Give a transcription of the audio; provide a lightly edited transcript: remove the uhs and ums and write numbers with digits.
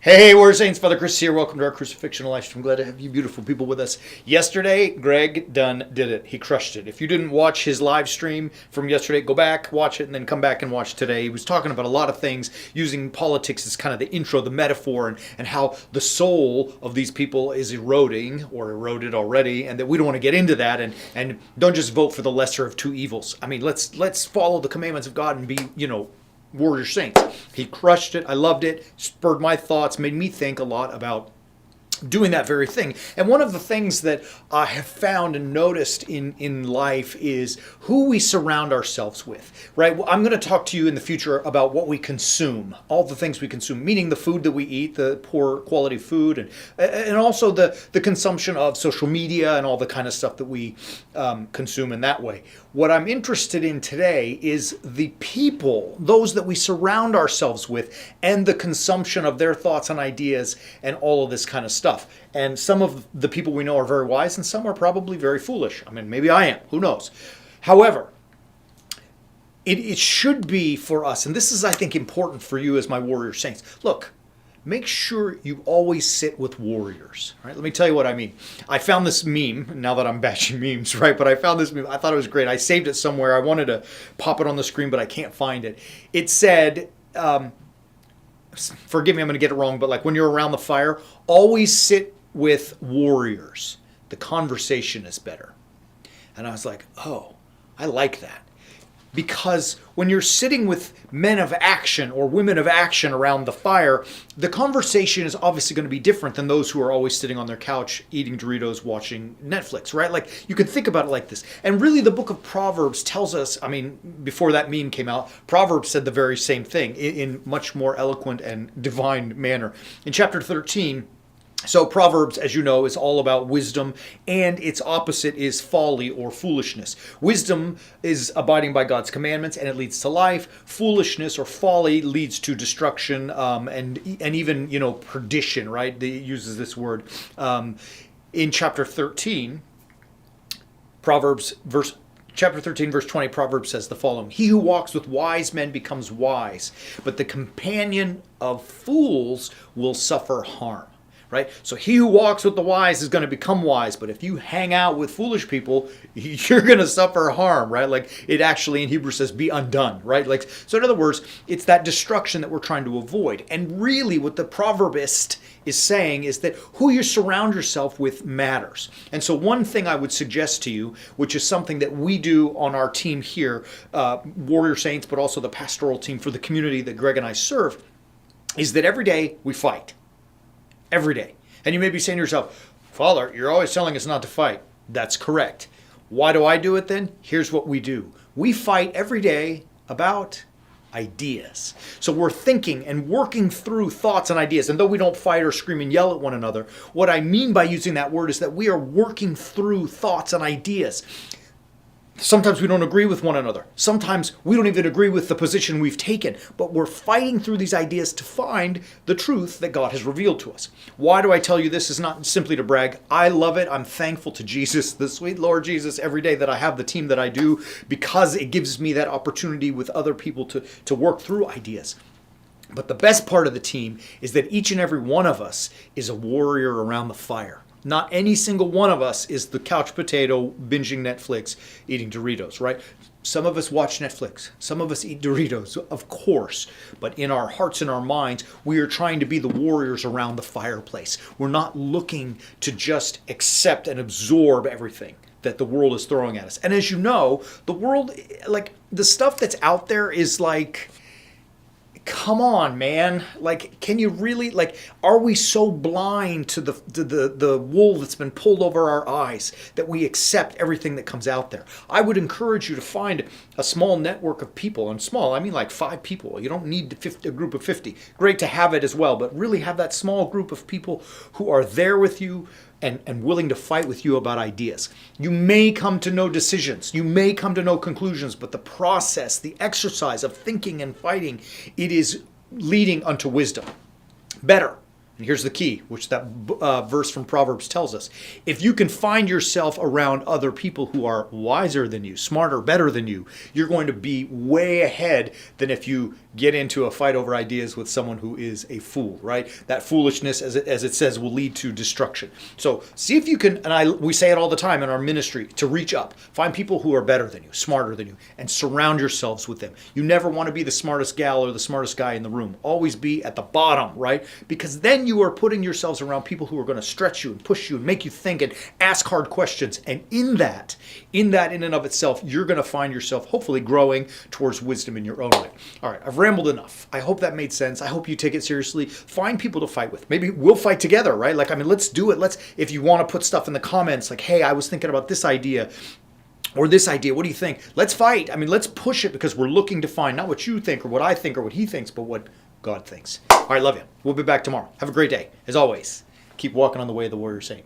Hey, Warrior Saints, Father Chris here. Welcome to our Crucifixion Live Stream. Glad to have you beautiful people with us. Yesterday, Greg Dunn did it. He crushed it. If you didn't watch his live stream from yesterday, go back, watch it, and then come back and watch today. He was talking about a lot of things, using politics as kind of the intro, the metaphor, and how the soul of these people is eroding, or eroded already, and that we don't want to get into that, and don't just vote for the lesser of two evils. I mean, let's follow the commandments of God and be, Warrior Saints. He crushed it. I loved it. Spurred my thoughts, made me think a lot about doing that very thing. And one of the things that I have found and noticed in life is who we surround ourselves with, right? I'm going to talk to you in the future about what we consume, all the things we consume, meaning the food that we eat, the poor quality food, and also the consumption of social media and all the kind of stuff that we consume in that way. What I'm interested in today is the people, those that we surround ourselves with, and the consumption of their thoughts and ideas and all of this kind of stuff. And some of the people we know are very wise, and some are probably very foolish. I mean, maybe I am. Who knows? However, it should be for us, and this is, I think, important for you as my Warrior Saints. Look, make sure you always sit with warriors. Right? Let me tell you what I mean. I found this meme, now that I'm bashing memes, right? But I found this meme. I thought it was great. I saved it somewhere. I wanted to pop it on the screen, but I can't find it. It said, forgive me, I'm going to get it wrong, but like when you're around the fire, always sit with warriors. The conversation is better. And I was like, oh, I like that. Because when you're sitting with men of action or women of action around the fire, the conversation is obviously going to be different than those who are always sitting on their couch eating Doritos, watching Netflix, right? Like, you can think about it like this. And really, the book of Proverbs tells us, I mean, before that meme came out, Proverbs said the very same thing in much more eloquent and divine manner. In chapter 13, so Proverbs, as you know, is all about wisdom, and its opposite is folly or foolishness. Wisdom is abiding by God's commandments, and it leads to life. Foolishness or folly leads to destruction and even, perdition, right? It uses this word. In chapter 13, Chapter 13, verse 20, Proverbs says the following: He who walks with wise men becomes wise, but the companion of fools will suffer harm. Right? So he who walks with the wise is going to become wise, but if you hang out with foolish people, you're going to suffer harm, right? Like it actually in Hebrew says be undone, right? Like, so in other words, it's that destruction that we're trying to avoid. And really what the proverbist is saying is that who you surround yourself with matters. And so one thing I would suggest to you, which is something that we do on our team here, Warrior Saints, but also the pastoral team for the community that Greg and I serve, is that every day we fight. Every day. And you may be saying to yourself, Father, you're always telling us not to fight. That's correct. Why do I do it then? Here's what we do. We fight every day about ideas. So we're thinking and working through thoughts and ideas. And though we don't fight or scream and yell at one another, what I mean by using that word is that we are working through thoughts and ideas. Sometimes we don't agree with one another. Sometimes we don't even agree with the position we've taken, but we're fighting through these ideas to find the truth that God has revealed to us. Why do I tell you this? Is not simply to brag. I love it. I'm thankful to Jesus, the sweet Lord Jesus, every day that I have the team that I do, because it gives me that opportunity with other people to work through ideas. But the best part of the team is that each and every one of us is a warrior around the fire. Not any single one of us is the couch potato binging Netflix, eating Doritos, right? Some of us watch Netflix. Some of us eat Doritos, of course. But in our hearts and our minds, we are trying to be the warriors around the fireplace. We're not looking to just accept and absorb everything that the world is throwing at us. And as you know, the world, like the stuff that's out there is like, come on, man. Like, can you really, like, are we so blind to the wool that's been pulled over our eyes that we accept everything that comes out there? I would encourage you to find a small network of people, and small, I mean like 5 people. You don't need a group of 50. Great to have it as well, but really have that small group of people who are there with you, and willing to fight with you about ideas. You may come to no decisions. You may come to no conclusions, but the process, the exercise of thinking and fighting, it is leading unto wisdom. Better. And here's the key, which that verse from Proverbs tells us. If you can find yourself around other people who are wiser than you, smarter, better than you, you're going to be way ahead than if you get into a fight over ideas with someone who is a fool, right? That foolishness, as it says, will lead to destruction. So see if you can, and we say it all the time in our ministry, to reach up. Find people who are better than you, smarter than you, and surround yourselves with them. You never want to be the smartest gal or the smartest guy in the room. Always be at the bottom, right? Because then you are putting yourselves around people who are going to stretch you and push you and make you think and ask hard questions. And in that in and of itself, you're going to find yourself hopefully growing towards wisdom in your own right. All right, I've rambled enough. I hope that made sense. I hope you take it seriously. Find people to fight with. Maybe we'll fight together, right? Like, I mean, let's do it. If you want to put stuff in the comments, like, hey, I was thinking about this idea or this idea. What do you think? Let's fight. I mean, let's push it, because we're looking to find not what you think or what I think or what he thinks, but what God thinks. All right, love you. We'll be back tomorrow. Have a great day. As always, keep walking on the way of the warrior saint.